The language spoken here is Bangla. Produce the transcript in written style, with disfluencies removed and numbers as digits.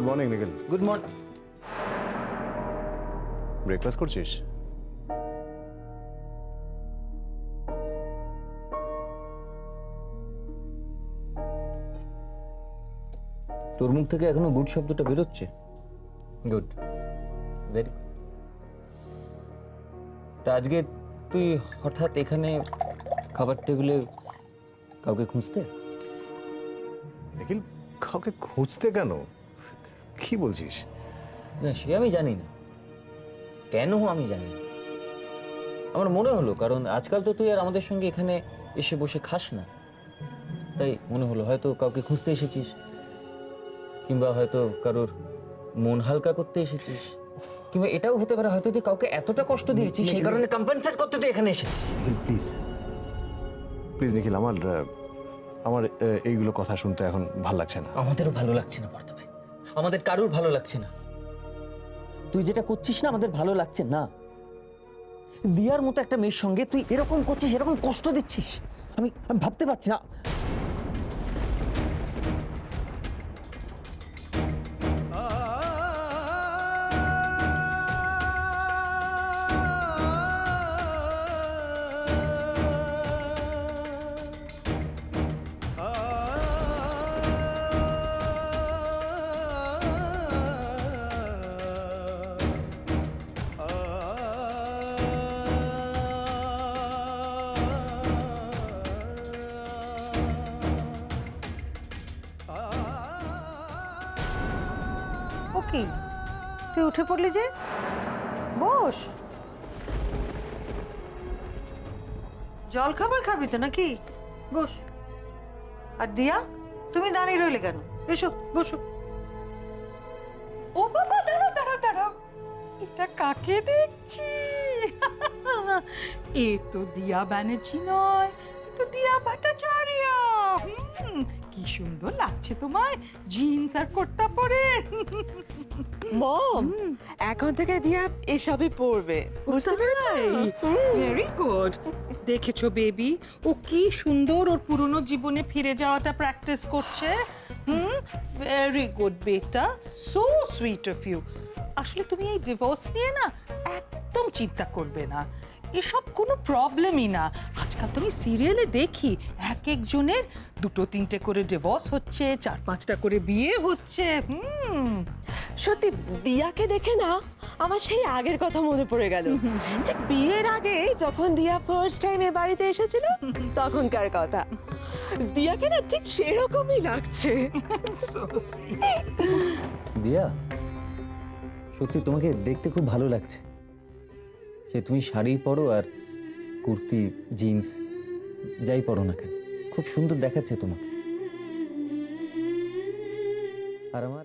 Good morning Nikhil. Good morning. Breakfast করছিস? তোর মুখ থেকে এখনো গুড শব্দটা বেরোচ্ছে? Good, very. তা আজকে তুই হঠাৎ এখানে খাবার টেবিলে কাউকে খুঁজতে? নিখিল, কাউকে খুঁজতে কেন? কি বলছিস? না, সে আমি জানি না, কেন আমি জানি না। আমার মনে হলো, কারণ আজকাল তো তুই আর আমাদের সঙ্গে এখানে এসে বসে খাস না, তাই মনে হলো হয়তো কাউকে খুঁজতে এসেছিস, কিংবা হয়তো কারোর মন হালকা করতে এসেছিস, কিংবা এটাও হতে পারে হয়তো তুই কাউকে এতটা কষ্ট দিয়েছিস সেই কারণে কম্পেনসেট করতে তুই এখানে এসেছিস। নিখিল প্লিজ, প্লিজ নিখিল, আমার এইগুলো কথা শুনতে এখন ভাল লাগছে না। আমাদেরও ভালো লাগছে না বর্তা ভাই, আমাদের কারুর ভালো লাগছে না। তুই যেটা করছিস না, আমাদের ভালো লাগছে না। দিয়ার মতো একটা মেয়ের সঙ্গে তুই এরকম করছিস, এরকম কষ্ট দিচ্ছিস, আমি ভাবতে পারছি না। ও কি, তুই উঠে পড়লি যে? বস, জল খাবার খাবি তো নাকি? বস। আর দিয়া, তুমি দাঁড়িয়ে রইলে কেন? এসো বসো। ও বাবা, দাঁড়াও দাঁড়াও দাঁড়াও, এটা কাকে দেখছি? এ তো দিয়া ব্যানার্জি নয়, এ তো দিয়া ভট্টাচার্য। কি সুন্দর লাগছে তোমায় জিন্স আর কুর্তা পরে। মম, এখন থেকে দিয়া এসবই পড়বে, বুঝতে পেরেছো? Very good. দেখেছো বেবি, ও কি সুন্দর ওর পুরনো জীবনে ফিরে যাওয়াটা প্র্যাকটিস করছে। ভেরি গুড বেটা, সো সুইট অফ ইউ। আসলে তুমি এই ডিভোর্স নিয়ে না একদম চিন্তা করবে না, এসব কোনো প্রবলেমই না। আজকাল তুমি সিরিয়ালে দেখি এক একজনের 2-3টে করে ডিভোর্স হচ্ছে, 4-5টা করে বিয়ে হচ্ছে। সত্যি দিয়াকে দেখে না আমার সেই আগের কথা মনে পড়ে গেল। ঠিক বিয়ের আগে যখন দিয়া ফার্স্ট টাইম এ বাড়িতে এসেছিল তখনকার কথা। দিয়াকে না ঠিক সেরকমই লাগছে। So sweet. দিয়া, সত্যি তোমাকে দেখতে খুব ভালো লাগছে। সে তুমি শাড়ি পরো আর কুর্তি, জিন্স যাই পরো না কেন, খুব সুন্দর দেখাচ্ছে তোমাকে। আর আমার